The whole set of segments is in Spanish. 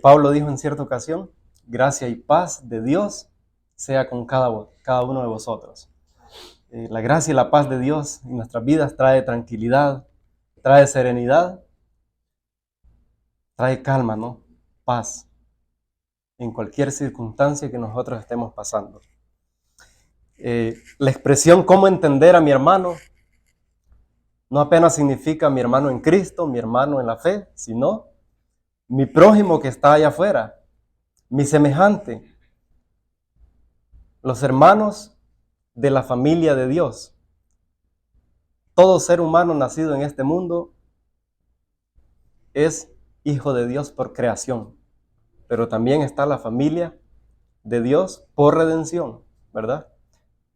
Pablo dijo en cierta ocasión: gracia y paz de Dios sea con cada uno de vosotros. La gracia y la paz de Dios en nuestras vidas trae tranquilidad, trae serenidad, trae calma, ¿no? Paz en cualquier circunstancia que nosotros estemos pasando. La expresión "cómo entender a mi hermano" no apenas significa mi hermano en Cristo, mi hermano en la fe, sino mi prójimo que está allá afuera, mi semejante, los hermanos de la familia de Dios. Todo ser humano nacido en este mundo es hijo de Dios por creación, pero también está la familia de Dios por redención, ¿verdad?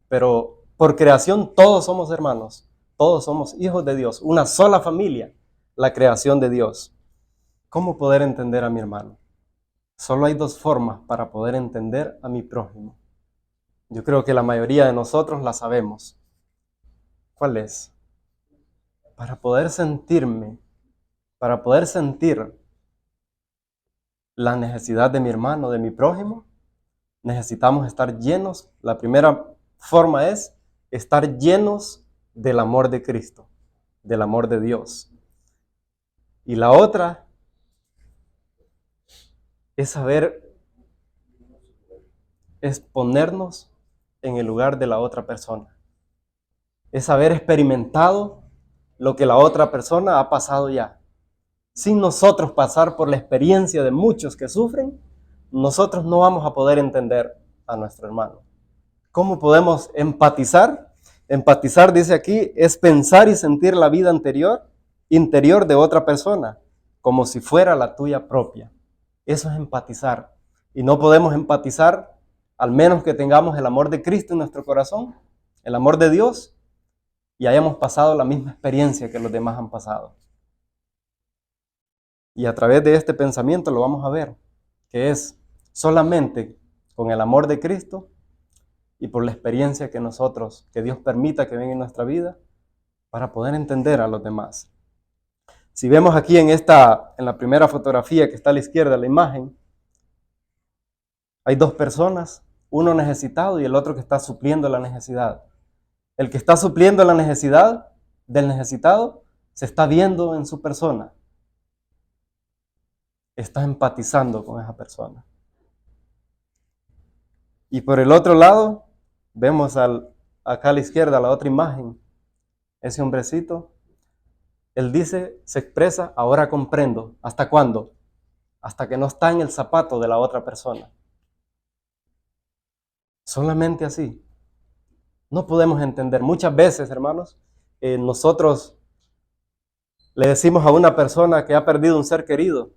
Pero por creación todos somos hermanos, todos somos hijos de Dios, una sola familia, la creación de Dios. ¿Cómo poder entender a mi hermano? Solo hay dos formas para poder entender a mi prójimo. Yo creo que la mayoría de nosotros la sabemos. ¿Cuál es? Para poder sentirme, para poder sentir la necesidad de mi hermano, de mi prójimo, necesitamos estar llenos. La primera forma es estar llenos del amor de Cristo, del amor de Dios. Y la otra es es ponernos en el lugar de la otra persona. Es haber experimentado lo que la otra persona ha pasado ya. Sin nosotros pasar por la experiencia de muchos que sufren, nosotros no vamos a poder entender a nuestro hermano. ¿Cómo podemos empatizar? Empatizar, dice aquí, es pensar y sentir la vida interior de otra persona, como si fuera la tuya propia. Eso es empatizar. Y no podemos empatizar al menos que tengamos el amor de Cristo en nuestro corazón, el amor de Dios, y hayamos pasado la misma experiencia que los demás han pasado. Y a través de este pensamiento lo vamos a ver, que es solamente con el amor de Cristo y por la experiencia que Dios permita que venga en nuestra vida, para poder entender a los demás. Si vemos aquí en la primera fotografía que está a la izquierda de la imagen, hay dos personas, uno necesitado y el otro que está supliendo la necesidad. El que está supliendo la necesidad del necesitado se está viendo en su persona, está empatizando con esa persona. Y por el otro lado, vemos acá a la izquierda la otra imagen, ese hombrecito, él dice, se expresa: ahora comprendo. ¿Hasta cuándo? Hasta que no está en el zapato de la otra persona. Solamente así. No podemos entender. Muchas veces, hermanos, nosotros le decimos a una persona que ha perdido un ser querido: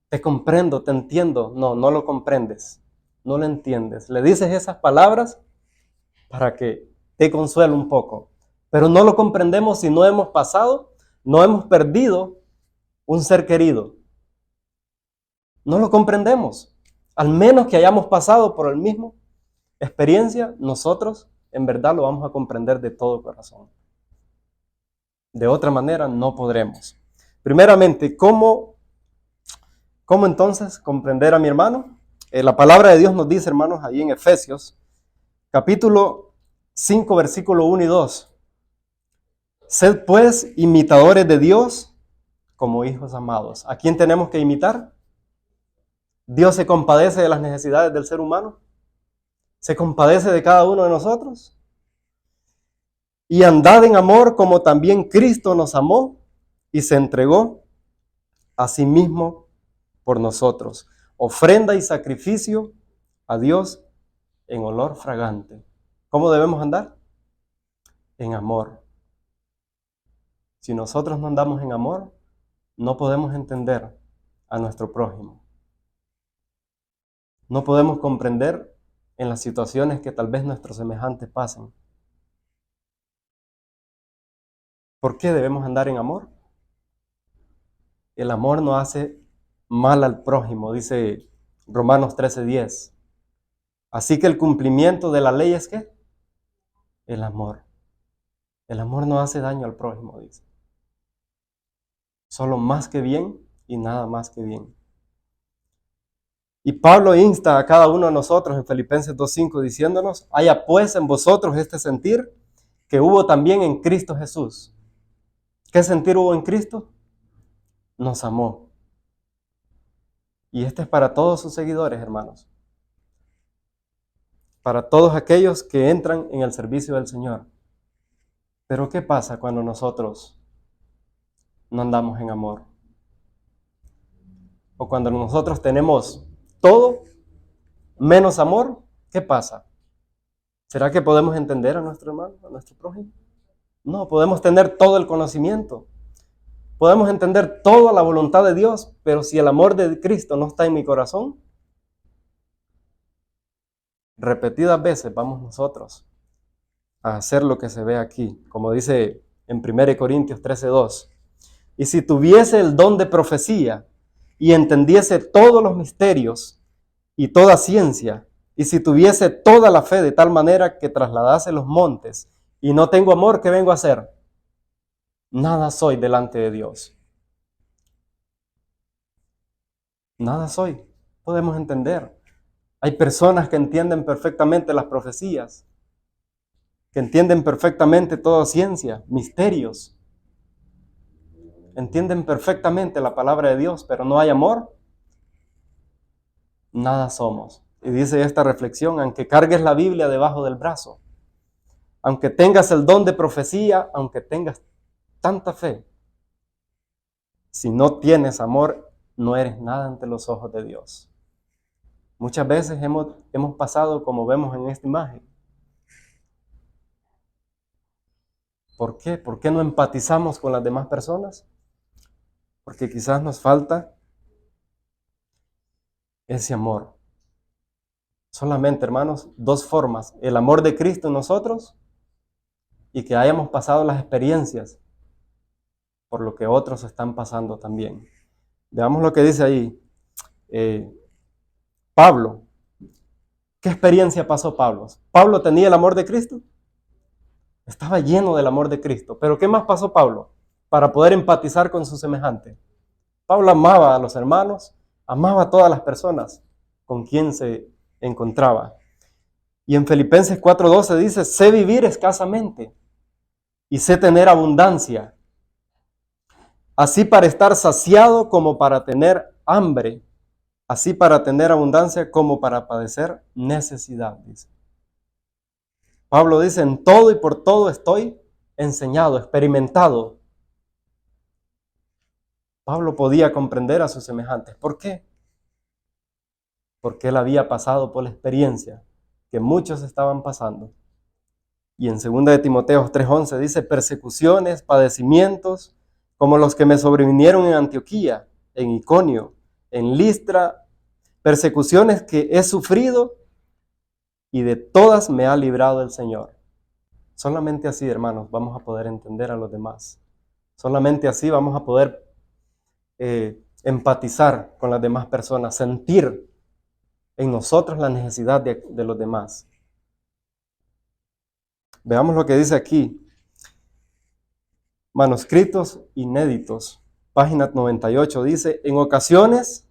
te comprendo, te entiendo. No, no lo comprendes, no lo entiendes. Le dices esas palabras para que te consuele un poco, pero no lo comprendemos si no hemos pasado, no hemos perdido un ser querido. No lo comprendemos. Al menos que hayamos pasado por el mismo experiencia, nosotros en verdad lo vamos a comprender de todo corazón. De otra manera no podremos. Primeramente, ¿cómo entonces comprender a mi hermano? La palabra de Dios nos dice, hermanos, ahí en Efesios, capítulo 5, versículo 1 y 2. Sed pues imitadores de Dios como hijos amados. ¿A quién tenemos que imitar? Dios se compadece de las necesidades del ser humano. Se compadece de cada uno de nosotros. Y andad en amor como también Cristo nos amó y se entregó a sí mismo por nosotros. Ofrenda y sacrificio a Dios en olor fragante. ¿Cómo debemos andar? En amor. Si nosotros no andamos en amor, no podemos entender a nuestro prójimo. No podemos comprender en las situaciones que tal vez nuestros semejantes pasen. ¿Por qué debemos andar en amor? El amor no hace mal al prójimo, dice Romanos 13:10. Así que el cumplimiento de la ley es ¿qué? El amor. El amor no hace daño al prójimo, dice. Solo más que bien y nada más que bien. Y Pablo insta a cada uno de nosotros en Filipenses 2:5 diciéndonos, haya pues en vosotros este sentir que hubo también en Cristo Jesús. ¿Qué sentir hubo en Cristo? Nos amó. Y este es para todos sus seguidores, hermanos. Para todos aquellos que entran en el servicio del Señor. Pero ¿qué pasa cuando nosotros no andamos en amor? O cuando nosotros tenemos todo menos amor, ¿qué pasa? ¿Será que podemos entender a nuestro hermano, a nuestro prójimo? No, podemos tener todo el conocimiento. Podemos entender toda la voluntad de Dios, pero si el amor de Cristo no está en mi corazón, repetidas veces vamos nosotros a hacer lo que se ve aquí, como dice en 1 Corintios 13:2. Y si tuviese el don de profecía y entendiese todos los misterios y toda ciencia, y si tuviese toda la fe de tal manera que trasladase los montes, y no tengo amor, ¿qué vengo a hacer? Nada soy delante de Dios. Nada soy. Podemos entender. Hay personas que entienden perfectamente las profecías, que entienden perfectamente toda ciencia, misterios. Entienden perfectamente la palabra de Dios, pero no hay amor. Nada somos. Y dice esta reflexión, aunque cargues la Biblia debajo del brazo, aunque tengas el don de profecía, aunque tengas tanta fe, si no tienes amor, no eres nada ante los ojos de Dios. Muchas veces hemos pasado como vemos en esta imagen. ¿Por qué? ¿Por qué no empatizamos con las demás personas? Porque quizás nos falta ese amor. Solamente, hermanos, dos formas. El amor de Cristo en nosotros y que hayamos pasado las experiencias por lo que otros están pasando también. Veamos lo que dice ahí Pablo. ¿Qué experiencia pasó Pablo? ¿Pablo tenía el amor de Cristo? Estaba lleno del amor de Cristo. ¿Pero qué más pasó Pablo para poder empatizar con su semejante? Pablo amaba a los hermanos, amaba a todas las personas con quien se encontraba. Y en Filipenses 4:12 dice, sé vivir escasamente y sé tener abundancia, así para estar saciado como para tener hambre, así para tener abundancia como para padecer necesidad, dice. Pablo dice, en todo y por todo estoy enseñado, experimentado. Pablo podía comprender a sus semejantes. ¿Por qué? Porque él había pasado por la experiencia que muchos estaban pasando. Y en 2 de Timoteo 3:11 dice, persecuciones, padecimientos, como los que me sobrevinieron en Antioquía, en Iconio, en Listra, persecuciones que he sufrido y de todas me ha librado el Señor. Solamente así, hermanos, vamos a poder entender a los demás. Solamente así vamos a poder empatizar con las demás personas, sentir en nosotros la necesidad de los demás. Veamos lo que dice aquí. Manuscritos inéditos, página 98, dice, en ocasiones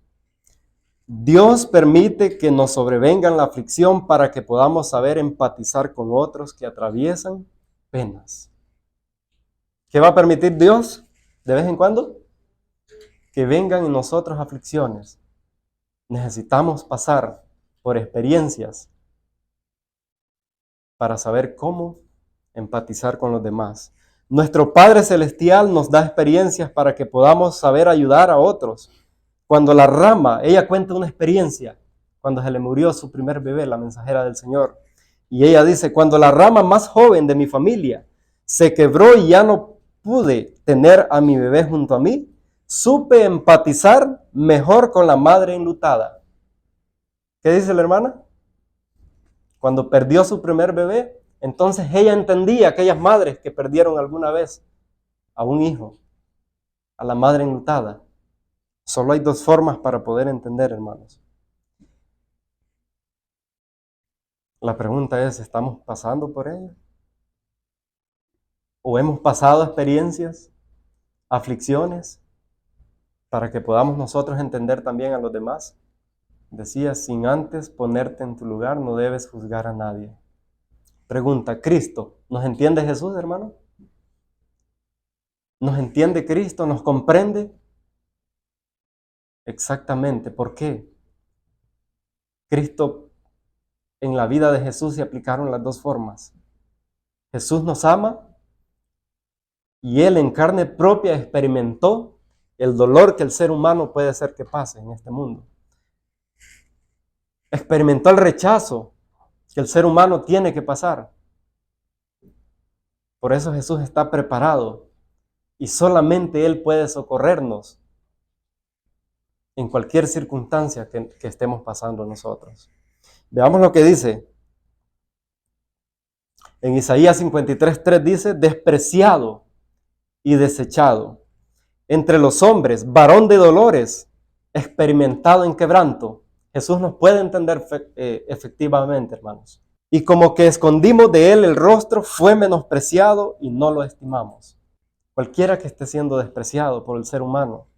Dios permite que nos sobrevengan la aflicción para que podamos saber empatizar con otros que atraviesan penas. ¿Qué va a permitir Dios de vez en cuando? Que vengan en nosotros aflicciones. Necesitamos pasar por experiencias para saber cómo empatizar con los demás. Nuestro Padre Celestial nos da experiencias para que podamos saber ayudar a otros. Cuando la rama, ella cuenta una experiencia, cuando se le murió su primer bebé, la mensajera del Señor. Y ella dice, cuando la rama más joven de mi familia se quebró y ya no pude tener a mi bebé junto a mí, supe empatizar mejor con la madre enlutada. ¿Qué dice la hermana? Cuando perdió su primer bebé, entonces ella entendía a aquellas madres que perdieron alguna vez a un hijo, a la madre enlutada. Solo hay dos formas para poder entender, hermanos. La pregunta es, ¿estamos pasando por ello? ¿O hemos pasado experiencias, aflicciones, para que podamos nosotros entender también a los demás? Decía, sin antes ponerte en tu lugar, no debes juzgar a nadie. Pregunta, ¿Cristo nos entiende Jesús, hermano? ¿Nos entiende Cristo? ¿Nos comprende? Exactamente. ¿Por qué? Cristo, en la vida de Jesús se aplicaron las dos formas. Jesús nos ama y Él en carne propia experimentó el dolor que el ser humano puede ser que pase en este mundo. Experimentó el rechazo que el ser humano tiene que pasar. Por eso Jesús está preparado y solamente Él puede socorrernos en cualquier circunstancia que estemos pasando nosotros. Veamos lo que dice. En Isaías 53:3 dice, despreciado y desechado entre los hombres, varón de dolores, experimentado en quebranto. Jesús nos puede entender efectivamente, hermanos. Y como que escondimos de él el rostro, fue menospreciado y no lo estimamos. Cualquiera que esté siendo despreciado por el ser humano,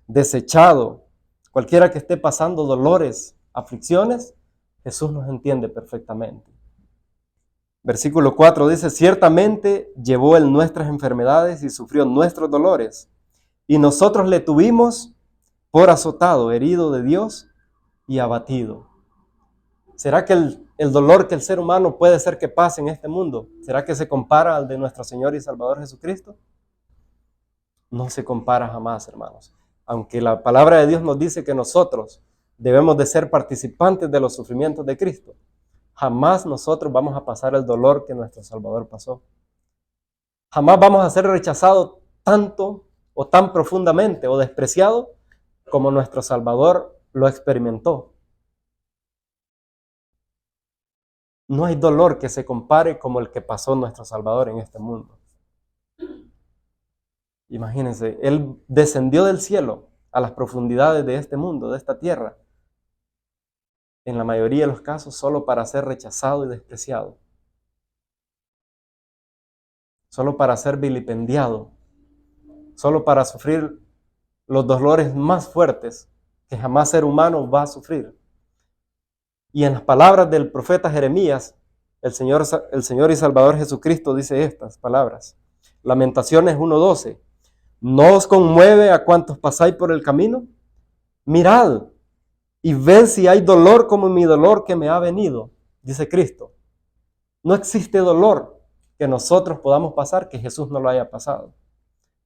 desechado, cualquiera que esté pasando dolores, aflicciones, Jesús nos entiende perfectamente. Versículo 4 dice, ciertamente llevó él nuestras enfermedades y sufrió nuestros dolores, y nosotros le tuvimos por azotado, herido de Dios y abatido. ¿Será que el dolor que el ser humano puede ser que pase en este mundo, será que se compara al de nuestro Señor y Salvador Jesucristo? No se compara jamás, hermanos. Aunque la palabra de Dios nos dice que nosotros debemos de ser participantes de los sufrimientos de Cristo, jamás nosotros vamos a pasar el dolor que nuestro Salvador pasó. Jamás vamos a ser rechazados tanto o tan profundamente o despreciados como nuestro Salvador lo experimentó. No hay dolor que se compare como el que pasó nuestro Salvador en este mundo. Imagínense, Él descendió del cielo a las profundidades de este mundo, de esta tierra, en la mayoría de los casos solo para ser rechazado y despreciado, solo para ser vilipendiado, solo para sufrir los dolores más fuertes que jamás ser humano va a sufrir. Y en las palabras del profeta Jeremías, el Señor y Salvador Jesucristo dice estas palabras. Lamentaciones 1:12. ¿No os conmueve a cuantos pasáis por el camino? Mirad y ved si hay dolor como mi dolor que me ha venido, dice Cristo. No existe dolor que nosotros podamos pasar que Jesús no lo haya pasado.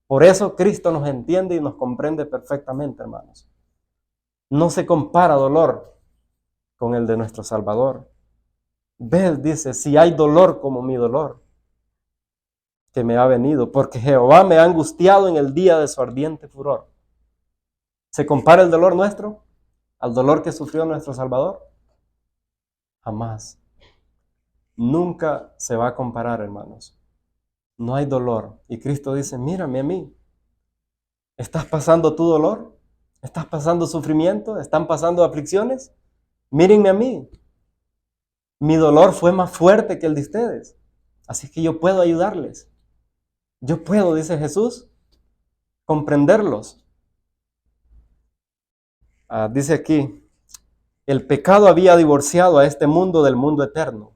Por eso Cristo nos entiende y nos comprende perfectamente, hermanos. No se compara dolor con el de nuestro Salvador. Ved, dice, si hay dolor como mi dolor que me ha venido, porque Jehová me ha angustiado en el día de su ardiente furor. ¿Se compara el dolor nuestro al dolor que sufrió nuestro Salvador? Jamás. Nunca se va a comparar, hermanos. No hay dolor. Y Cristo dice, mírame a mí. ¿Estás pasando tu dolor? ¿Estás pasando sufrimiento? ¿Están pasando aflicciones? Mírenme a mí. Mi dolor fue más fuerte que el de ustedes. Así que yo puedo ayudarles. Yo puedo, dice Jesús, comprenderlos. Dice aquí, el pecado había divorciado a este mundo del mundo eterno.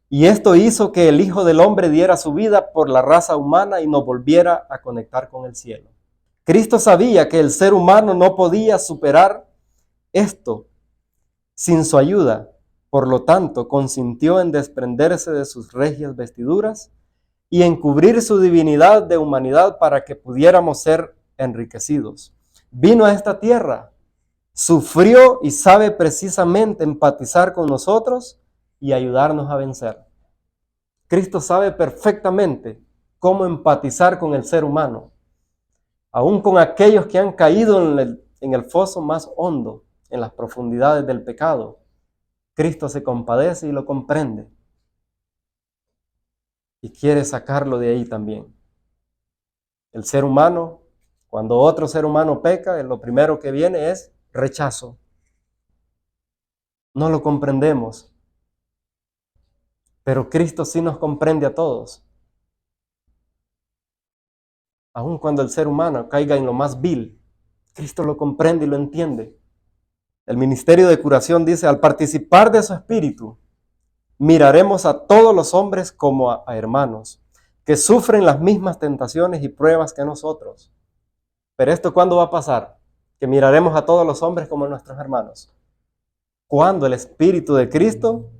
Y esto hizo que el Hijo del Hombre diera su vida por la raza humana y nos volviera a conectar con el cielo. Cristo sabía que el ser humano no podía superar esto sin su ayuda. Por lo tanto, consintió en desprenderse de sus regias vestiduras y en cubrir su divinidad de humanidad para que pudiéramos ser enriquecidos. Vino a esta tierra, sufrió y sabe precisamente empatizar con nosotros y ayudarnos a vencer. Cristo sabe perfectamente cómo empatizar con el ser humano, aún con aquellos que han caído en el foso más hondo, en las profundidades del pecado. Cristo se compadece y lo comprende y quiere sacarlo de ahí también. El ser humano, cuando otro ser humano peca, lo primero que viene es rechazo. No lo comprendemos, pero Cristo sí nos comprende a todos. Aun cuando el ser humano caiga en lo más vil, Cristo lo comprende y lo entiende. El ministerio de curación dice, al participar de su espíritu, miraremos a todos los hombres como a hermanos, que sufren las mismas tentaciones y pruebas que nosotros. Pero ¿esto cuándo va a pasar? Que miraremos a todos los hombres como nuestros hermanos. ¿Cuándo? El Espíritu de Cristo,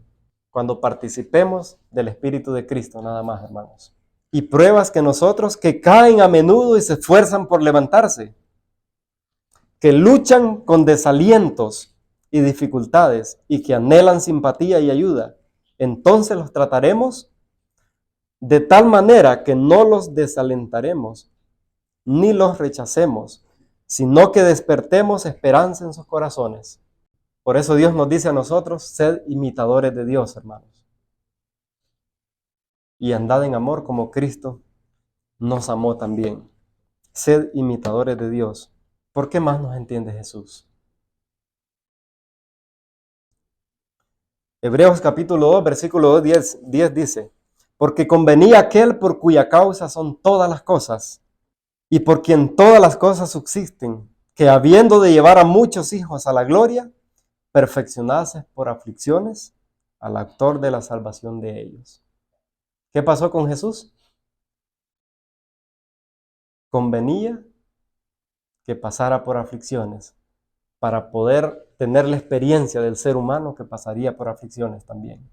cuando participemos del Espíritu de Cristo, nada más, hermanos. Y pruebas que nosotros, que caen a menudo y se esfuerzan por levantarse, que luchan con desalientos y dificultades y que anhelan simpatía y ayuda, entonces los trataremos de tal manera que no los desalentaremos ni los rechacemos, sino que despertemos esperanza en sus corazones. Por eso Dios nos dice a nosotros, sed imitadores de Dios, hermanos, y andad en amor como Cristo nos amó también. Sed imitadores de Dios. ¿Por qué más nos entiende Jesús? Hebreos capítulo 2, versículo 10 dice, porque convenía aquel por cuya causa son todas las cosas, y por quien todas las cosas subsisten, que habiendo de llevar a muchos hijos a la gloria, perfeccionase por aflicciones al autor de la salvación de ellos. ¿Qué pasó con Jesús? Convenía que pasara por aflicciones para poder tener la experiencia del ser humano que pasaría por aflicciones también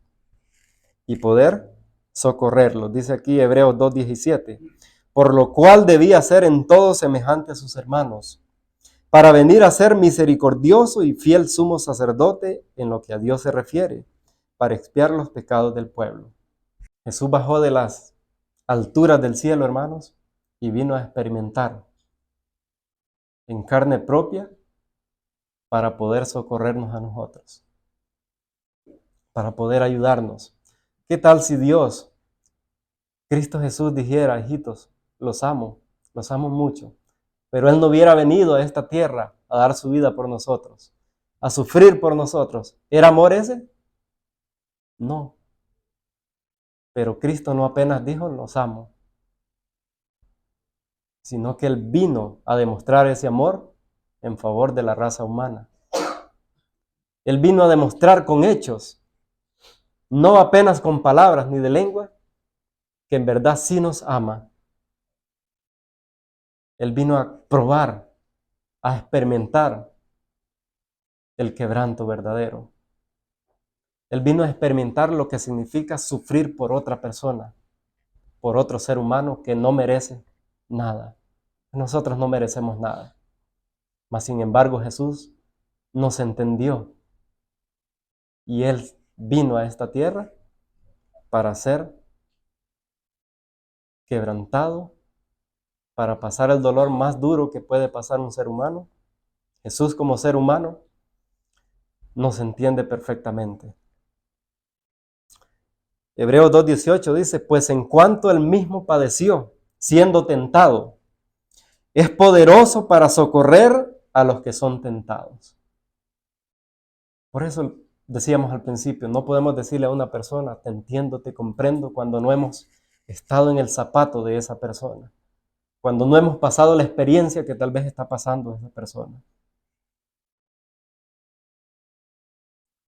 y poder socorrerlos. Dice aquí Hebreos 2:17, por lo cual debía ser en todo semejante a sus hermanos, para venir a ser misericordioso y fiel sumo sacerdote en lo que a Dios se refiere, para expiar los pecados del pueblo. Jesús bajó de las alturas del cielo, hermanos, y vino a experimentar en carne propia para poder socorrernos a nosotros, para poder ayudarnos. ¿Qué tal si Dios, Cristo Jesús, dijera, hijitos, los amo mucho, pero Él no hubiera venido a esta tierra a dar su vida por nosotros, a sufrir por nosotros? ¿Era amor ese? No. Pero Cristo no apenas dijo, los amo, sino que Él vino a demostrar ese amor en favor de la raza humana. Él vino a demostrar con hechos, no apenas con palabras ni de lengua, que en verdad sí nos ama. Él vino a probar, a experimentar el quebranto verdadero. Él vino a experimentar lo que significa sufrir por otra persona, por otro ser humano que no merece nada. Nosotros no merecemos nada. Mas sin embargo Jesús nos entendió y Él vino a esta tierra para ser quebrantado, para pasar el dolor más duro que puede pasar un ser humano. Jesús como ser humano nos entiende perfectamente. Hebreos 2:18 dice, pues en cuanto Él mismo padeció, siendo tentado, es poderoso para socorrer a los que son tentados. Por eso decíamos al principio, no podemos decirle a una persona, te entiendo, te comprendo, cuando no hemos estado en el zapato de esa persona, cuando no hemos pasado la experiencia que tal vez está pasando esa persona,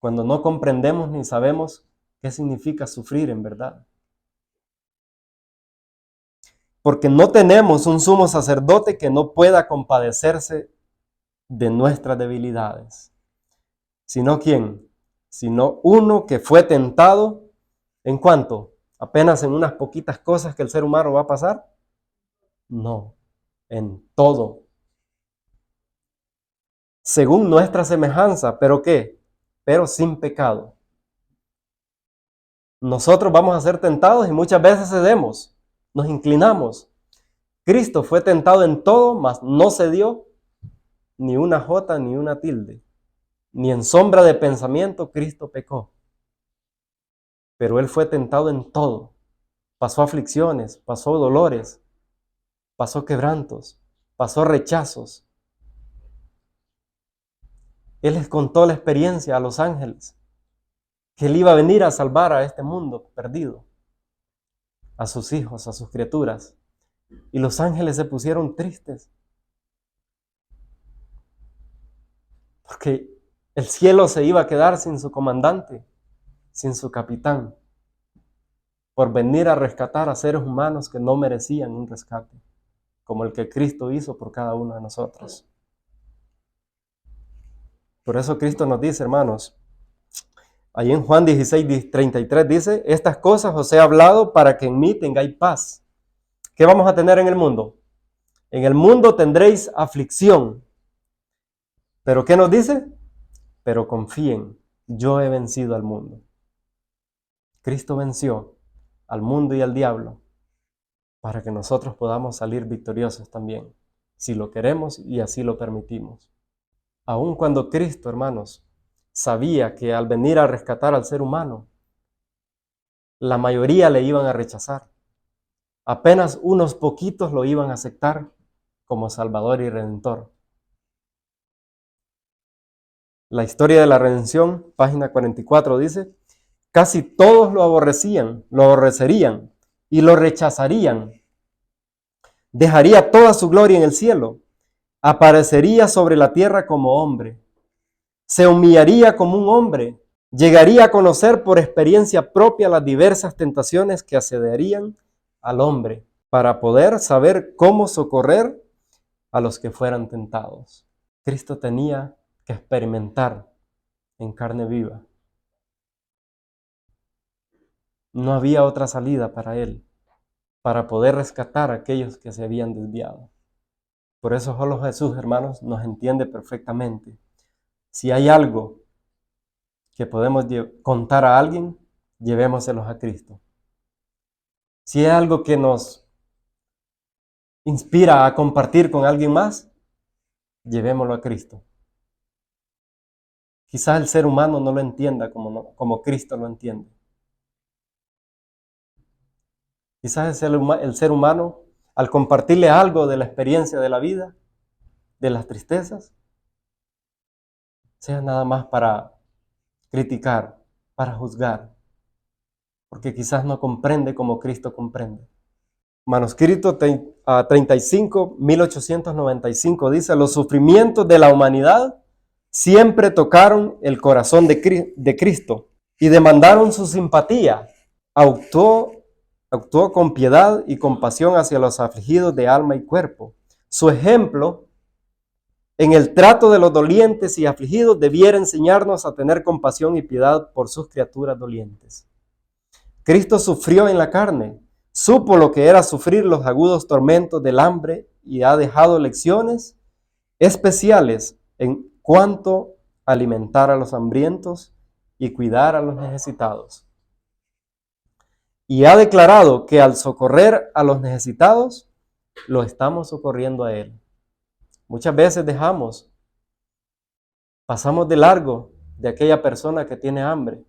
cuando no comprendemos ni sabemos qué significa sufrir en verdad. Porque no tenemos un sumo sacerdote que no pueda compadecerse de nuestras debilidades. ¿Sino quién? Sino uno que fue tentado, ¿en cuánto? ¿Apenas en unas poquitas cosas que el ser humano va a pasar? No, en todo. Según nuestra semejanza, ¿pero qué? Pero sin pecado. Nosotros vamos a ser tentados y muchas veces cedemos, nos inclinamos. Cristo fue tentado en todo, mas no cedió ni una jota ni una tilde. Ni en sombra de pensamiento Cristo pecó. Pero Él fue tentado en todo. Pasó aflicciones, pasó dolores, pasó quebrantos, pasó rechazos. Él les contó la experiencia a los ángeles, que Él iba a venir a salvar a este mundo perdido, a sus hijos, a sus criaturas. Y los ángeles se pusieron tristes, porque El cielo se iba a quedar sin su comandante, sin su capitán, por venir a rescatar a seres humanos que no merecían un rescate, como el que Cristo hizo por cada uno de nosotros. Por eso Cristo nos dice, hermanos, ahí en Juan 16:33 dice, estas cosas os he hablado para que en mí tengáis paz. ¿Qué vamos a tener en el mundo? En el mundo tendréis aflicción. ¿Pero qué nos dice? Pero confíen, yo he vencido al mundo. Cristo venció al mundo y al diablo para que nosotros podamos salir victoriosos también, si lo queremos y así lo permitimos. Aun cuando Cristo, hermanos, sabía que al venir a rescatar al ser humano, la mayoría le iban a rechazar. Apenas unos poquitos lo iban a aceptar como Salvador y Redentor. La historia de la redención, página 44, dice, casi todos lo aborrecían, lo aborrecerían y lo rechazarían. Dejaría toda su gloria en el cielo, aparecería sobre la tierra como hombre, se humillaría como un hombre, llegaría a conocer por experiencia propia las diversas tentaciones que asediarían al hombre para poder saber cómo socorrer a los que fueran tentados. Cristo tenía que experimentar en carne viva. No había otra salida para él, para poder rescatar a aquellos que se habían desviado. Por eso solo Jesús, hermanos, nos entiende perfectamente. Si hay algo que podemos contar a alguien, llevémoselos a Cristo. Si hay algo que nos inspira a compartir con alguien más, llevémoslo a Cristo. Quizás el ser humano no lo entienda como Cristo lo entiende. Quizás el ser humano, al compartirle algo de la experiencia de la vida, de las tristezas, sea nada más para criticar, para juzgar, porque quizás no comprende como Cristo comprende. Manuscrito 35, 1895 dice, los sufrimientos de la humanidad siempre tocaron el corazón de Cristo y demandaron su simpatía. Actuó con piedad y compasión hacia los afligidos de alma y cuerpo. Su ejemplo en el trato de los dolientes y afligidos debiera enseñarnos a tener compasión y piedad por sus criaturas dolientes. Cristo sufrió en la carne, supo lo que era sufrir los agudos tormentos del hambre y ha dejado lecciones especiales en cuanto a alimentar a los hambrientos y cuidar a los necesitados. Y ha declarado que al socorrer a los necesitados, lo estamos socorriendo a Él. Muchas veces pasamos de largo de aquella persona que tiene hambre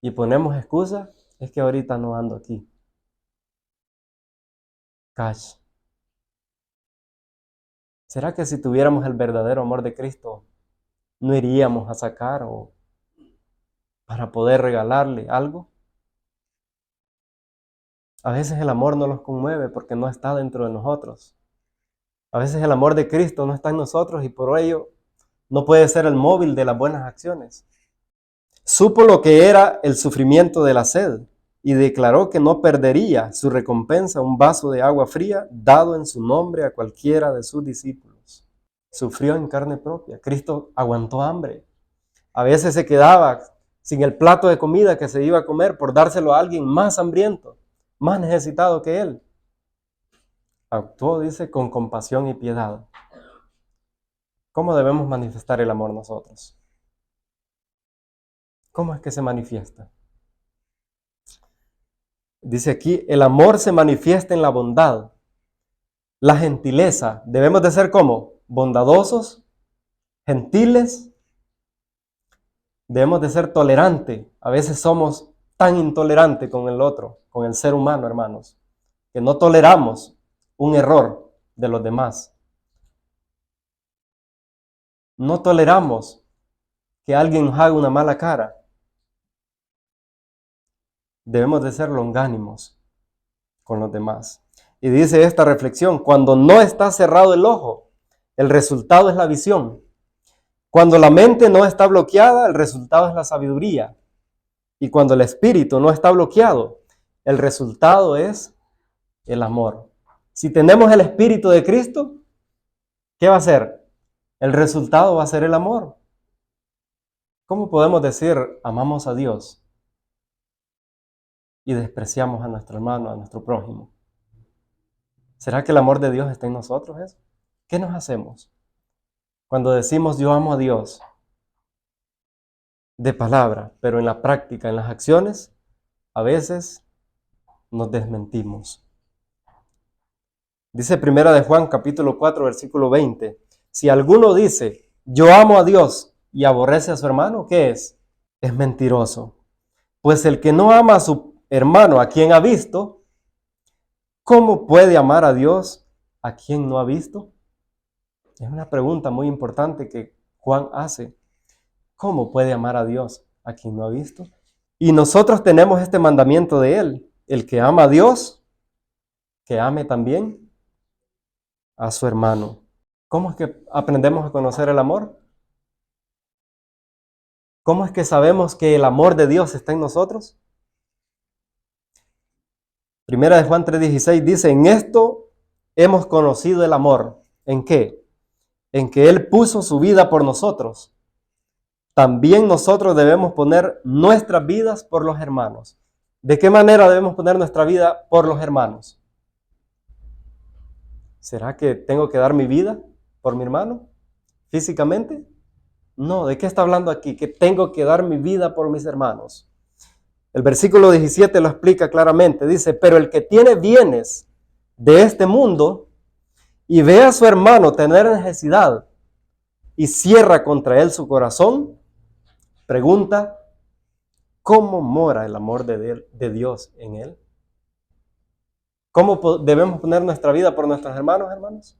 y ponemos excusa, es que ahorita no ando aquí. Cash. ¿Será que si tuviéramos el verdadero amor de Cristo, no iríamos a sacar o para poder regalarle algo? A veces el amor no nos conmueve porque no está dentro de nosotros. A veces el amor de Cristo no está en nosotros y por ello no puede ser el móvil de las buenas acciones. Supo lo que era el sufrimiento de la sed y declaró que no perdería su recompensa un vaso de agua fría dado en su nombre a cualquiera de sus discípulos. Sufrió en carne propia. Cristo aguantó hambre. A veces se quedaba sin el plato de comida que se iba a comer por dárselo a alguien más hambriento, más necesitado que él. Actuó, dice, con compasión y piedad. ¿Cómo debemos manifestar el amor nosotros? ¿Cómo es que se manifiesta? Dice aquí, el amor se manifiesta en la bondad, la gentileza. Debemos de ser como bondadosos, gentiles. Debemos de ser tolerantes. A veces somos tan intolerantes con el otro, con el ser humano, hermanos, que no toleramos un error de los demás. No toleramos que alguien nos haga una mala cara. Debemos de ser longánimos con los demás. Y dice esta reflexión, cuando no está cerrado el ojo, el resultado es la visión. Cuando la mente no está bloqueada, el resultado es la sabiduría. Y cuando el espíritu no está bloqueado, el resultado es el amor. Si tenemos el espíritu de Cristo, ¿qué va a ser? El resultado va a ser el amor. ¿Cómo podemos decir amamos a Dios y despreciamos a nuestro hermano, a nuestro prójimo? ¿Será que el amor de Dios está en nosotros eso? ¿Qué nos hacemos cuando decimos yo amo a Dios de palabra, pero en la práctica, en las acciones, a veces nos desmentimos? Dice Primera de Juan, capítulo 4, versículo 20. Si alguno dice, yo amo a Dios y aborrece a su hermano, ¿qué es? Es mentiroso. Pues el que no ama a su hermano, a quien ha visto, ¿cómo puede amar a Dios a quien no ha visto? Es una pregunta muy importante que Juan hace. ¿Cómo puede amar a Dios a quien no ha visto? Y nosotros tenemos este mandamiento de Él. El que ama a Dios, que ame también a su hermano. ¿Cómo es que aprendemos a conocer el amor? ¿Cómo es que sabemos que el amor de Dios está en nosotros? Primera de Juan 3:16 dice, en esto hemos conocido el amor. ¿En qué? En que Él puso su vida por nosotros. También nosotros debemos poner nuestras vidas por los hermanos. ¿De qué manera debemos poner nuestra vida por los hermanos? ¿Será que tengo que dar mi vida por mi hermano físicamente? No, ¿de qué está hablando aquí? Que tengo que dar mi vida por mis hermanos. El versículo 17 lo explica claramente. Dice, pero el que tiene bienes de este mundo y ve a su hermano tener necesidad y cierra contra él su corazón, pregunta, ¿cómo mora el amor de Dios en él? ¿Cómo debemos poner nuestra vida por nuestros hermanos, hermanos?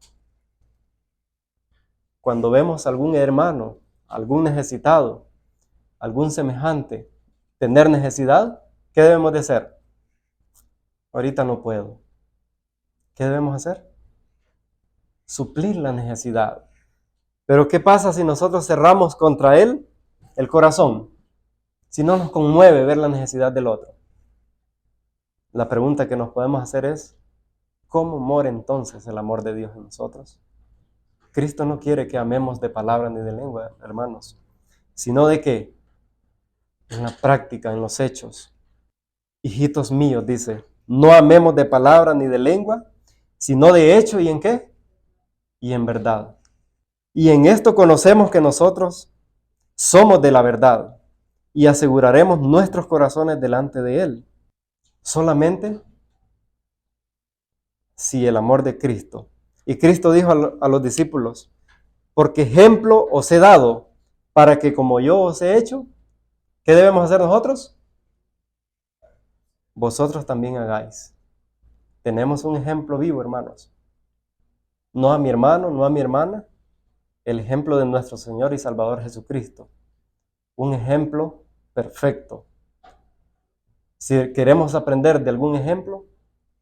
Cuando vemos a algún hermano, algún necesitado, algún semejante tener necesidad, ¿qué debemos de hacer? Ahorita no puedo. ¿Qué debemos hacer? Suplir la necesidad. Pero ¿qué pasa si nosotros cerramos contra él el corazón? Si no nos conmueve ver la necesidad del otro. La pregunta que nos podemos hacer es, ¿cómo mora entonces el amor de Dios en nosotros? Cristo no quiere que amemos de palabra ni de lengua, hermanos, sino de que en la práctica, en los hechos. Hijitos míos, dice, no amemos de palabra ni de lengua, sino de hecho y en qué? Y en verdad. Y en esto conocemos que nosotros somos de la verdad y aseguraremos nuestros corazones delante de Él. Solamente si el amor de Cristo. Y Cristo dijo a los discípulos, porque ejemplo os he dado para que como yo os he hecho, ¿qué debemos hacer nosotros? Vosotros también hagáis. Tenemos un ejemplo vivo, hermanos. No a mi hermano, no a mi hermana, el ejemplo de nuestro Señor y Salvador Jesucristo. Un ejemplo perfecto. Si queremos aprender de algún ejemplo,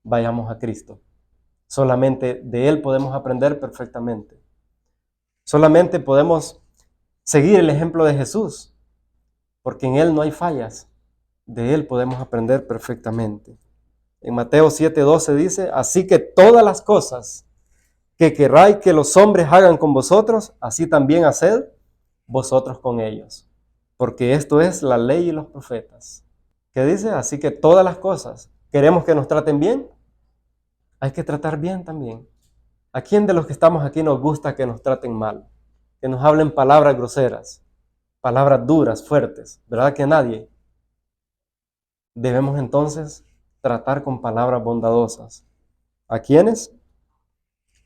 vayamos a Cristo. Solamente de Él podemos aprender perfectamente. Solamente podemos seguir el ejemplo de Jesús, porque en Él no hay fallas. De Él podemos aprender perfectamente. En Mateo 7:12 dice, así que todas las cosas que queráis que los hombres hagan con vosotros, así también haced vosotros con ellos. Porque esto es la ley y los profetas. ¿Qué dice? Así que todas las cosas, ¿queremos que nos traten bien? Hay que tratar bien también. ¿A quién de los que estamos aquí nos gusta que nos traten mal? Que nos hablen palabras groseras, palabras duras, fuertes. ¿Verdad que nadie? Debemos entonces tratar con palabras bondadosas. ¿A quiénes?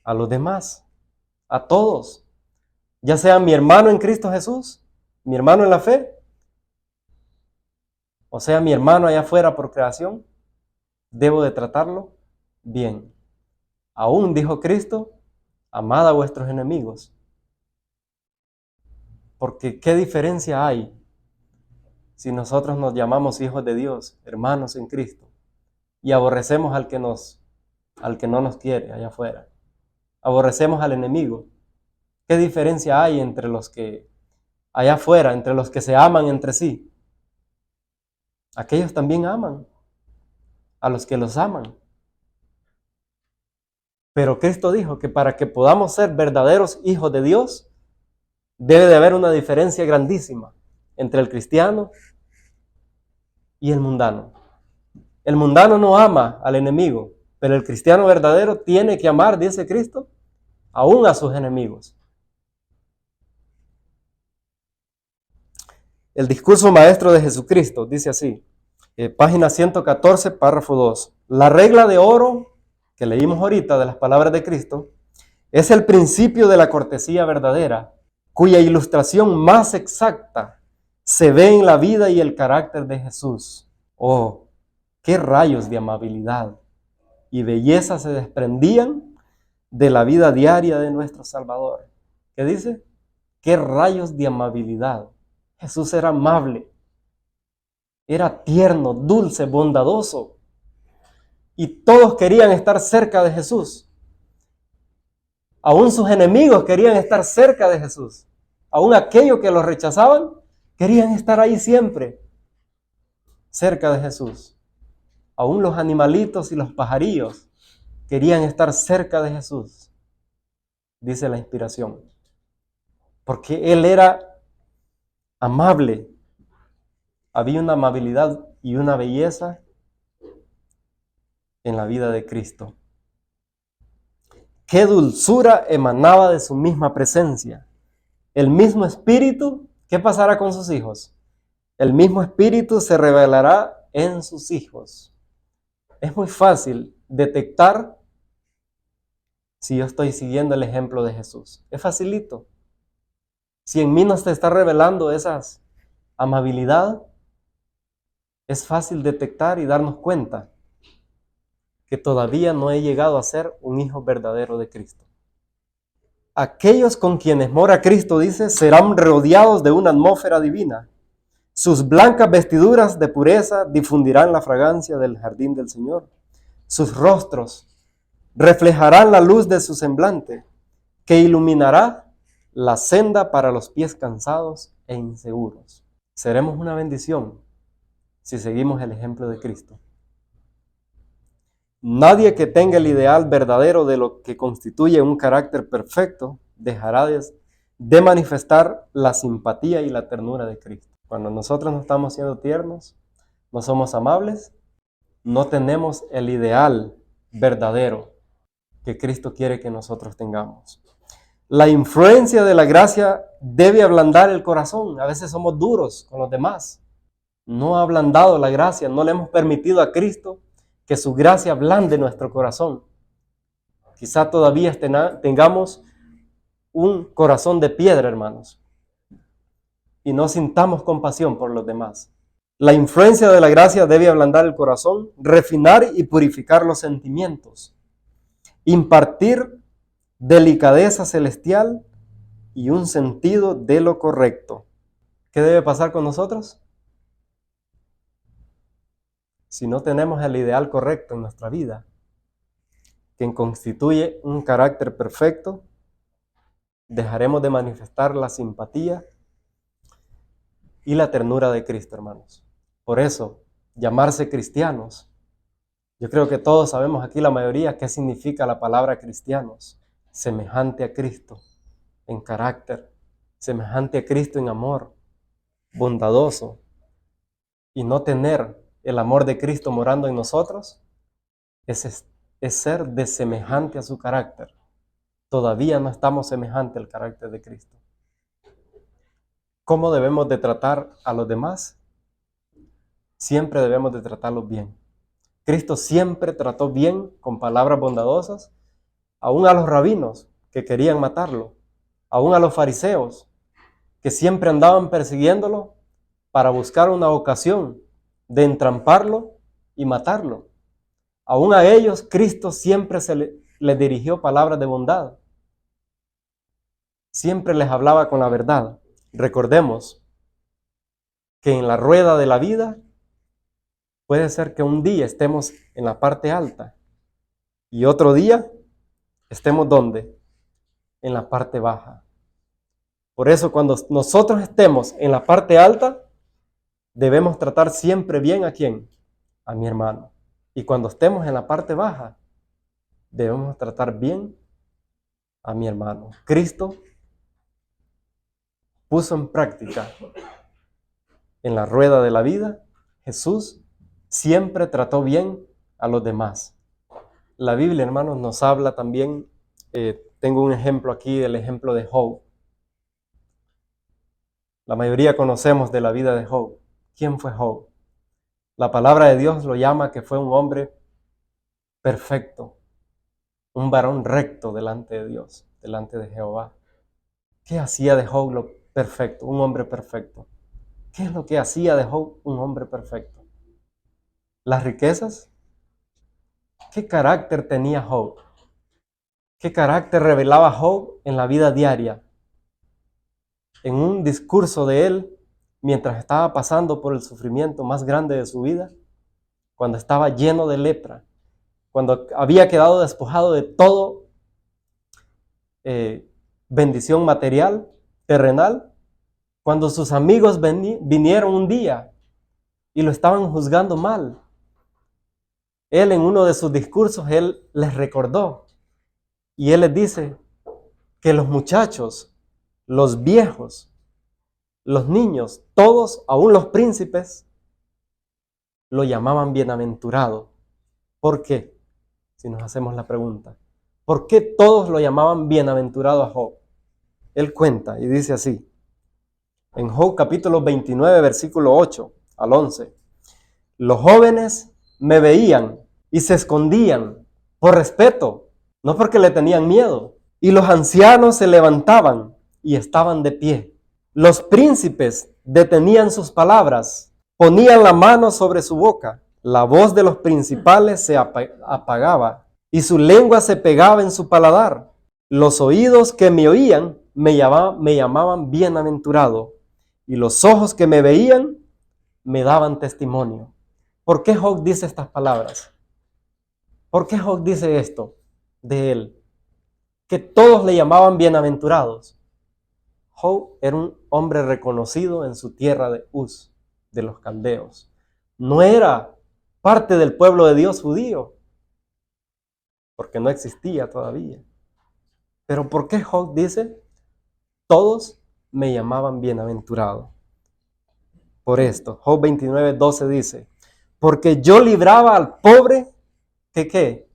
A los demás, a todos. Ya sea mi hermano en Cristo Jesús, mi hermano en la fe, o sea mi hermano allá afuera por creación, debo de tratarlo bien. Aún dijo Cristo, amad a vuestros enemigos. Porque ¿qué diferencia hay si nosotros nos llamamos hijos de Dios, hermanos en Cristo, y aborrecemos al que no nos quiere allá afuera? Aborrecemos al enemigo. ¿Qué diferencia hay entre los que allá afuera, entre los que se aman entre sí. Aquellos también aman a los que los aman. Pero Cristo dijo que para que podamos ser verdaderos hijos de Dios, debe de haber una diferencia grandísima entre el cristiano y el mundano. El mundano no ama al enemigo, pero el cristiano verdadero tiene que amar, dice Cristo, aún a sus enemigos. El discurso maestro de Jesucristo dice así, página 114, párrafo 2. La regla de oro que leímos ahorita de las palabras de Cristo es el principio de la cortesía verdadera, cuya ilustración más exacta se ve en la vida y el carácter de Jesús. Oh, qué rayos de amabilidad y belleza se desprendían de la vida diaria de nuestro Salvador. ¿Qué dice? Qué rayos de amabilidad. Jesús era amable, era tierno, dulce, bondadoso. Y todos querían estar cerca de Jesús. Aún sus enemigos querían estar cerca de Jesús. Aún aquellos que lo rechazaban querían estar ahí siempre, cerca de Jesús. Aún los animalitos y los pajarillos querían estar cerca de Jesús, dice la inspiración. Porque Él era amable. Había una amabilidad y una belleza en la vida de Cristo. Qué dulzura emanaba de su misma presencia. El mismo Espíritu, ¿qué pasará con sus hijos? El mismo Espíritu se revelará en sus hijos. Es muy fácil detectar si yo estoy siguiendo el ejemplo de Jesús. Es facilito. Si en mí no se está revelando esa amabilidad, es fácil detectar y darnos cuenta que todavía no he llegado a ser un hijo verdadero de Cristo. Aquellos con quienes mora Cristo, dice, serán rodeados de una atmósfera divina. Sus blancas vestiduras de pureza difundirán la fragancia del jardín del Señor. Sus rostros reflejarán la luz de su semblante, que iluminará la senda para los pies cansados e inseguros. Seremos una bendición si seguimos el ejemplo de Cristo. Nadie que tenga el ideal verdadero de lo que constituye un carácter perfecto dejará de manifestar la simpatía y la ternura de Cristo. Cuando nosotros no estamos siendo tiernos, no somos amables, no tenemos el ideal verdadero que Cristo quiere que nosotros tengamos. La influencia de la gracia debe ablandar el corazón. A veces somos duros con los demás. No ha ablandado la gracia, no le hemos permitido a Cristo que su gracia ablande nuestro corazón. Quizá todavía tengamos un corazón de piedra, hermanos, y no sintamos compasión por los demás. La influencia de la gracia debe ablandar el corazón, refinar y purificar los sentimientos, impartir delicadeza celestial y un sentido de lo correcto. ¿Qué debe pasar con nosotros? Si no tenemos el ideal correcto en nuestra vida, que constituye un carácter perfecto, dejaremos de manifestar la simpatía y la ternura de Cristo, hermanos. Por eso, llamarse cristianos, yo creo que todos sabemos aquí, la mayoría, qué significa la palabra cristianos. Semejante a Cristo en carácter, semejante a Cristo en amor, bondadoso, y no tener el amor de Cristo morando en nosotros, es ser de semejante a su carácter. Todavía no estamos semejante al carácter de Cristo. ¿Cómo debemos de tratar a los demás? Siempre debemos de tratarlos bien. Cristo siempre trató bien, con palabras bondadosas, aún a los rabinos que querían matarlo, aún a los fariseos que siempre andaban persiguiéndolo para buscar una ocasión de entramparlo y matarlo. Aún a ellos Cristo siempre les dirigió palabras de bondad. Siempre les hablaba con la verdad. Recordemos que en la rueda de la vida puede ser que un día estemos en la parte alta y otro día estemos ¿dónde? En la parte baja. Por eso cuando nosotros estemos en la parte alta, debemos tratar siempre bien ¿a quién? A mi hermano. Y cuando estemos en la parte baja, debemos tratar bien a mi hermano. Cristo puso en práctica en la rueda de la vida. Jesús siempre trató bien a los demás. La Biblia, hermanos, nos habla también, tengo un ejemplo aquí, el ejemplo de Job. La mayoría conocemos de la vida de Job. ¿Quién fue Job? La palabra de Dios lo llama que fue un hombre perfecto, un varón recto delante de Dios, delante de Jehová. ¿Qué hacía de Job lo perfecto, un hombre perfecto? ¿Qué es lo que hacía de Job un hombre perfecto? ¿Las riquezas? ¿Qué carácter tenía Job? ¿Qué carácter revelaba Job en la vida diaria? En un discurso de él, mientras estaba pasando por el sufrimiento más grande de su vida, cuando estaba lleno de lepra, cuando había quedado despojado de todo bendición material, terrenal, cuando sus amigos vinieron un día y lo estaban juzgando mal. Él en uno de sus discursos, él les recordó y él les dice que los muchachos, los viejos, los niños, todos, aún los príncipes, lo llamaban bienaventurado. ¿Por qué? Si nos hacemos la pregunta, ¿por qué todos lo llamaban bienaventurado a Job? Él cuenta y dice así, en Job capítulo 29, versículo 8 al 11, los jóvenes me veían y se escondían por respeto, no porque le tenían miedo, y los ancianos se levantaban y estaban de pie. Los príncipes detenían sus palabras, ponían la mano sobre su boca, la voz de los principales se apagaba y su lengua se pegaba en su paladar. Los oídos que me oían me llamaban bienaventurado y los ojos que me veían me daban testimonio. ¿Por qué Job dice estas palabras? ¿Por qué Job dice esto de él? Que todos le llamaban bienaventurados. Job era un hombre reconocido en su tierra de Uz, de los caldeos. No era parte del pueblo de Dios judío, porque no existía todavía. Pero ¿por qué Job dice, todos me llamaban bienaventurado? Por esto, Job 29, 12 dice, porque yo libraba al pobre que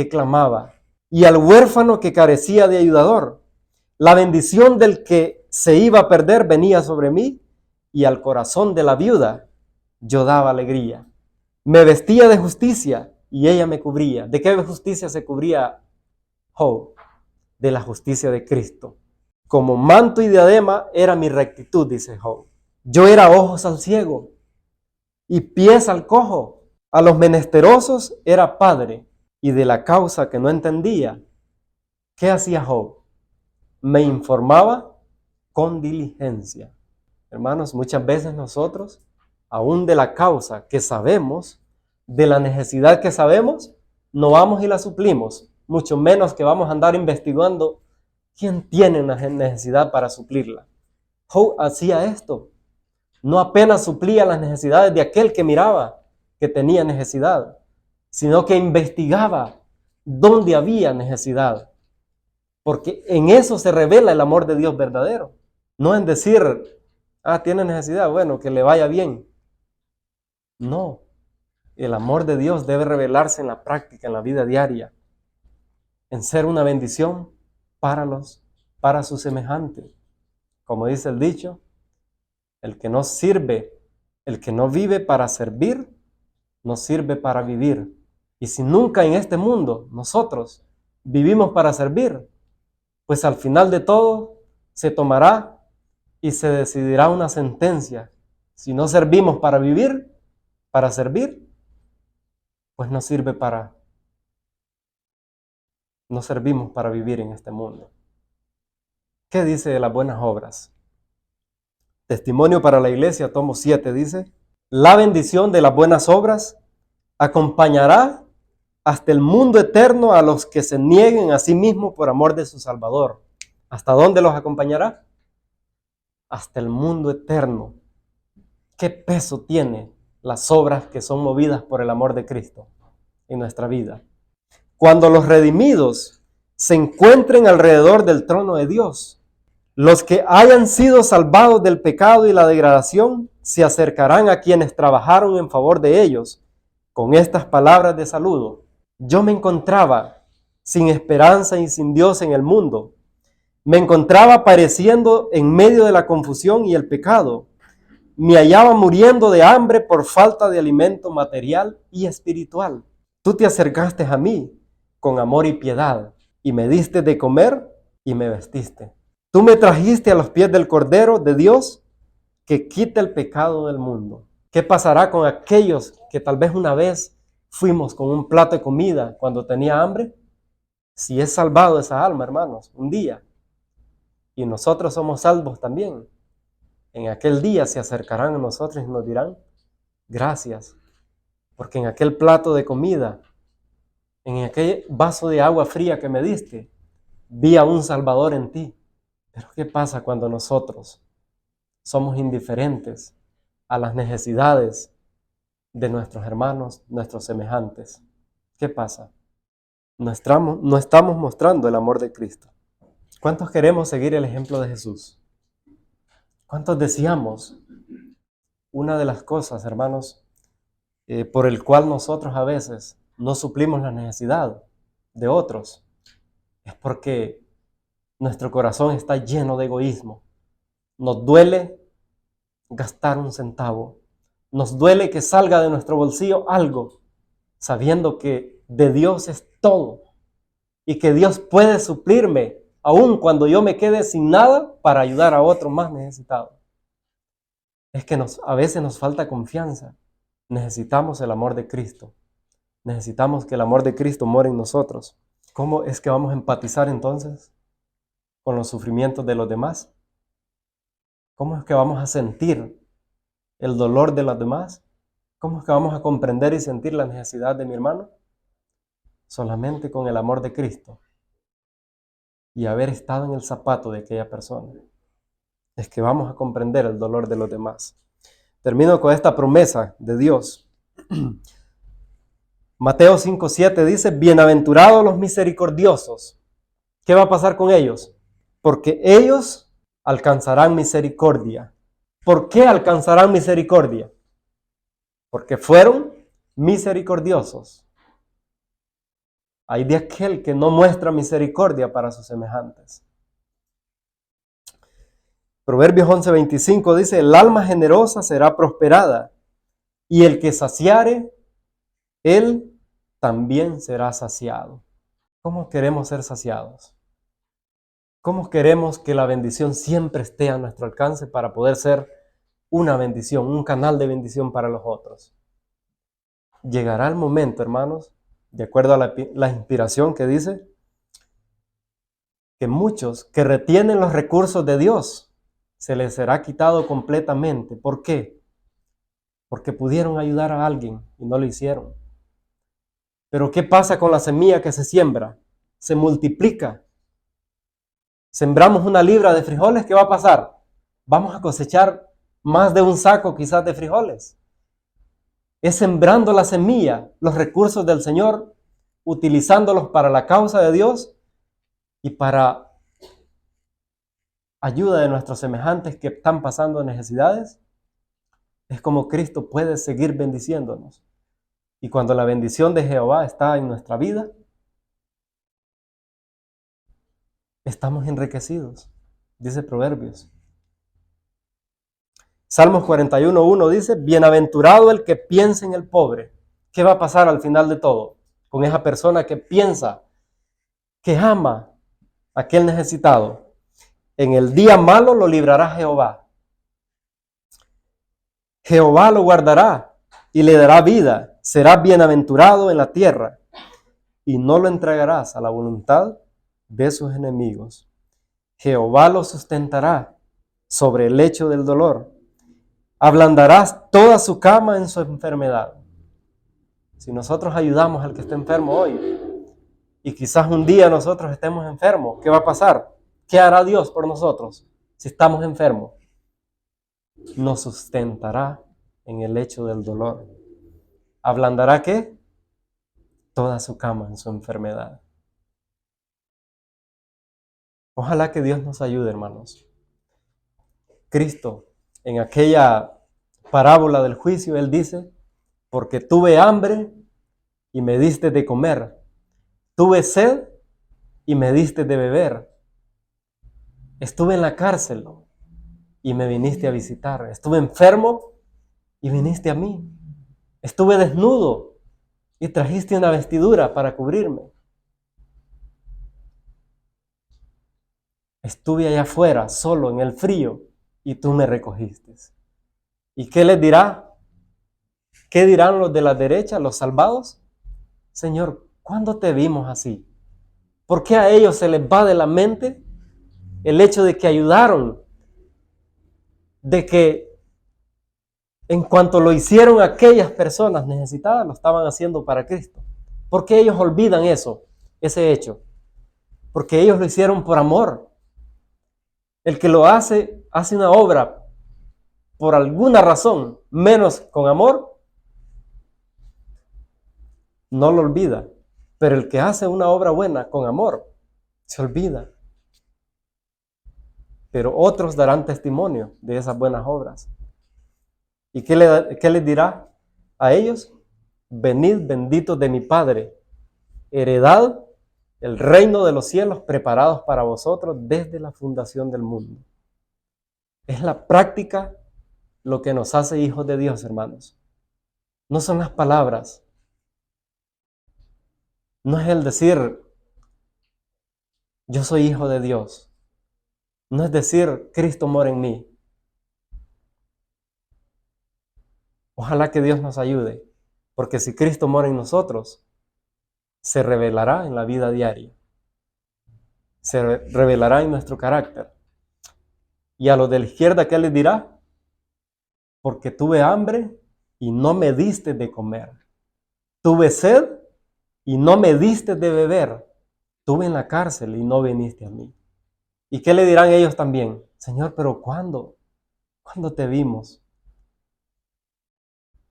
clamaba, y al huérfano que carecía de ayudador. La bendición del que se iba a perder venía sobre mí, y al corazón de la viuda yo daba alegría. Me vestía de justicia, y ella me cubría. ¿De qué justicia se cubría Job? De la justicia de Cristo. Como manto y diadema era mi rectitud, dice Job. Yo era ojos al ciego y pies al cojo. A los menesterosos era padre, y de la causa que no entendía, ¿qué hacía Job? Me informaba con diligencia. Hermanos, muchas veces nosotros, aún de la causa que sabemos, de la necesidad que sabemos, no vamos y la suplimos, mucho menos que vamos a andar investigando quién tiene una necesidad para suplirla. Job hacía esto. No apenas suplía las necesidades de aquel que miraba que tenía necesidad, sino que investigaba dónde había necesidad. Porque en eso se revela el amor de Dios verdadero. No en decir, tiene necesidad, bueno, que le vaya bien. No, el amor de Dios debe revelarse en la práctica, en la vida diaria, en ser una bendición para su semejante. Como dice el dicho, el que no sirve, el que no vive para servir, no sirve para vivir. Y si nunca en este mundo nosotros vivimos para servir, pues al final de todo se tomará y se decidirá una sentencia. Si no servimos para vivir, para servir, pues no servimos para vivir en este mundo. ¿Qué dice de las buenas obras? Testimonio para la iglesia, tomo 7, dice, la bendición de las buenas obras acompañará hasta el mundo eterno a los que se nieguen a sí mismos por amor de su Salvador. ¿Hasta dónde los acompañará? hasta el mundo eterno. ¿Qué peso tiene las obras que son movidas por el amor de Cristo en nuestra vida? Cuando los redimidos se encuentren alrededor del trono de Dios, los que hayan sido salvados del pecado y la degradación se acercarán a quienes trabajaron en favor de ellos con estas palabras de saludo. Yo me encontraba sin esperanza y sin Dios en el mundo. Me encontraba padeciendo en medio de la confusión y el pecado. Me hallaba muriendo de hambre por falta de alimento material y espiritual. Tú te acercaste a mí con amor y piedad, y me diste de comer y me vestiste. Tú me trajiste a los pies del Cordero de Dios que quita el pecado del mundo. ¿Qué pasará con aquellos que tal vez una vez fuimos con un plato de comida cuando tenía hambre? Si es salvado esa alma, hermanos, un día, y nosotros somos salvos también, en aquel día se acercarán a nosotros y nos dirán, gracias, porque en aquel plato de comida, en aquel vaso de agua fría que me diste, vi a un Salvador en ti. Pero ¿qué pasa cuando nosotros somos indiferentes a las necesidades de nuestros hermanos, nuestros semejantes? ¿Qué pasa? No estamos mostrando el amor de Cristo. ¿Cuántos queremos seguir el ejemplo de Jesús? ¿Cuántos deseamos? Una de las cosas, hermanos, por el cual nosotros a veces no suplimos la necesidad de otros, es porque nuestro corazón está lleno de egoísmo. Nos duele gastar un centavo. Nos duele que salga de nuestro bolsillo algo, sabiendo que de Dios es todo y que Dios puede suplirme aun cuando yo me quede sin nada para ayudar a otro más necesitado. Es que a veces nos falta confianza. Necesitamos el amor de Cristo. Necesitamos que el amor de Cristo more en nosotros. ¿Cómo es que vamos a empatizar entonces con los sufrimientos de los demás? ¿Cómo es que vamos a sentir el dolor de los demás? ¿Cómo es que vamos a comprender y sentir la necesidad de mi hermano? Solamente con el amor de Cristo y haber estado en el zapato de aquella persona. Es que vamos a comprender el dolor de los demás. Termino con esta promesa de Dios. Mateo 5:7 dice, bienaventurados los misericordiosos. ¿Qué va a pasar con ellos? Porque ellos alcanzarán misericordia. ¿Por qué alcanzarán misericordia? Porque fueron misericordiosos. Hay de aquel que no muestra misericordia para sus semejantes. Proverbios 11:25 dice, el alma generosa será prosperada, y el que saciare, él también será saciado. ¿Cómo queremos ser saciados? ¿Cómo queremos que la bendición siempre esté a nuestro alcance para poder ser una bendición, un canal de bendición para los otros? Llegará el momento, hermanos, de acuerdo a la inspiración que dice, que muchos que retienen los recursos de Dios se les será quitado completamente. ¿Por qué? Porque pudieron ayudar a alguien y no lo hicieron. Pero ¿qué pasa con la semilla que se siembra? Se multiplica. Sembramos 1 libra de frijoles, ¿qué va a pasar? Vamos a cosechar más de un saco quizás de frijoles. Es sembrando la semilla, los recursos del Señor, utilizándolos para la causa de Dios y para ayuda de nuestros semejantes que están pasando necesidades. Es como Cristo puede seguir bendiciéndonos. Y cuando la bendición de Jehová está en nuestra vida, estamos enriquecidos, dice Proverbios. Salmos 41:1 dice, bienaventurado el que piensa en el pobre. ¿Qué va a pasar al final de todo? Con esa persona que piensa, que ama a aquel necesitado. En el día malo lo librará Jehová. Jehová lo guardará y le dará vida. Será bienaventurado en la tierra y no lo entregarás a la voluntad de sus enemigos. Jehová lo sustentará sobre el lecho del dolor. Ablandarás toda su cama en su enfermedad. Si nosotros ayudamos al que está enfermo hoy y quizás un día nosotros estemos enfermos, ¿qué va a pasar? ¿Qué hará Dios por nosotros si estamos enfermos? nos sustentará en el lecho del dolor. ¿Ablandará qué? Toda su cama en su enfermedad. Ojalá que Dios nos ayude, hermanos. Cristo, en aquella parábola del juicio, Él dice, porque tuve hambre y me diste de comer, tuve sed y me diste de beber, estuve en la cárcel y me viniste a visitar, estuve enfermo y viniste a mí, estuve desnudo y trajiste una vestidura para cubrirme, estuve allá afuera solo en el frío y tú me recogiste. ¿Y qué les dirá? ¿Qué dirán los de la derecha, los salvados? Señor, ¿cuándo te vimos así? ¿Por qué a ellos se les va de la mente el hecho de que ayudaron? De que en cuanto lo hicieron aquellas personas necesitadas, lo estaban haciendo para Cristo. ¿Por qué ellos olvidan eso, ese hecho? Porque ellos lo hicieron por amor. El que lo hace una obra por alguna razón, menos con amor, no lo olvida. Pero el que hace una obra buena con amor, se olvida. Pero otros darán testimonio de esas buenas obras. ¿Y qué les dirá a ellos? Venid benditos de mi Padre, heredad el reino de los cielos preparados para vosotros desde la fundación del mundo. Es la práctica lo que nos hace hijos de Dios, hermanos. No son las palabras. No es el decir, yo soy hijo de Dios. No es decir, Cristo mora en mí. Ojalá que Dios nos ayude, porque si Cristo mora en nosotros, se revelará en la vida diaria. Se revelará en nuestro carácter. Y a los de la izquierda, ¿qué les dirá? Porque tuve hambre y no me diste de comer. Tuve sed y no me diste de beber. Estuve en la cárcel y no viniste a mí. ¿Y qué le dirán ellos también? Señor, pero ¿cuándo? ¿Cuándo te vimos?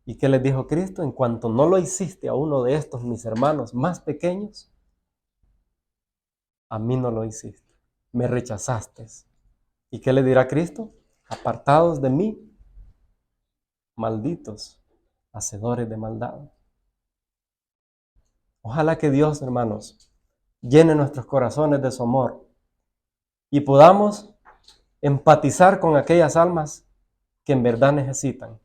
¿Y qué les dijo Cristo? En cuanto no lo hiciste a uno de estos mis hermanos más pequeños, a mí no lo hiciste. Me rechazaste. ¿Y qué le dirá Cristo? Apartados de mí, malditos, hacedores de maldad. Ojalá que Dios, hermanos, llene nuestros corazones de su amor y podamos empatizar con aquellas almas que en verdad necesitan.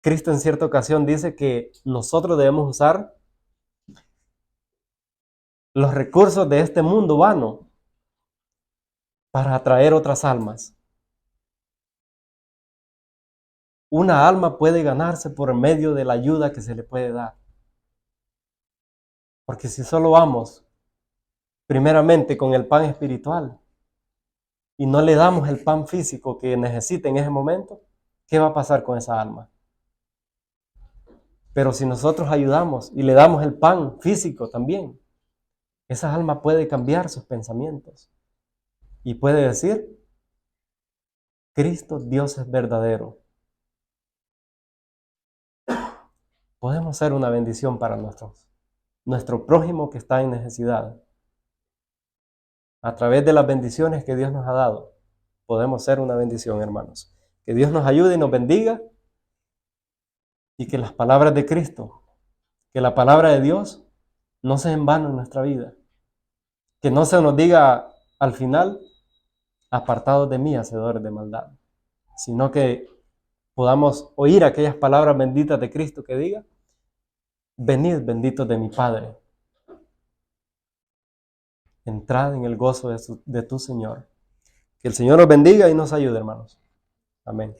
Cristo en cierta ocasión dice que nosotros debemos usar los recursos de este mundo vano para atraer otras almas. Una alma puede ganarse por medio de la ayuda que se le puede dar. Porque si solo vamos primeramente con el pan espiritual y no le damos el pan físico que necesita en ese momento, ¿qué va a pasar con esa alma? Pero si nosotros ayudamos y le damos el pan físico también, esa alma puede cambiar sus pensamientos y puede decir, Cristo Dios es verdadero. Podemos ser una bendición para nuestro prójimo que está en necesidad. A través de las bendiciones que Dios nos ha dado, podemos ser una bendición, hermanos. Que Dios nos ayude y nos bendiga y que las palabras de Cristo, que la palabra de Dios no sea en vano en nuestra vida. Que no se nos diga al final, apartados de mí, hacedores de maldad, sino que podamos oír aquellas palabras benditas de Cristo que diga, venid benditos de mi Padre, entrad en el gozo de tu Señor. Que el Señor nos bendiga y nos ayude, hermanos. Amén.